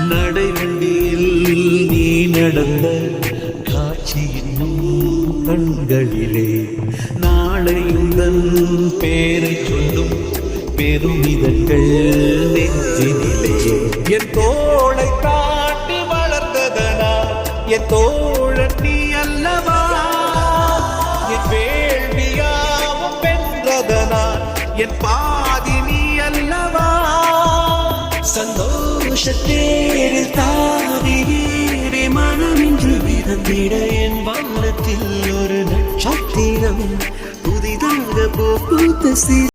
நடைவண்டியில் நீ நடந்த காட்சி இன்னும் கண்களிலே நாளை உந்தன் பேரை சொல்லும் பெருமிதங்கள் நெஞ்சினிலே என் தோளை தாண்டி வளர்ந்ததனா என் தோழன் நீ அல்லவா என் வேள்வியாவும் வென்றதனா என் பாதி நீ அல்லவா சந்தோஷத்தேரில் தாவியேறி மனமின்று விதந்திட என் வானத்தில் ஒரு நட்சத்திரம் புதிதாக பூத்த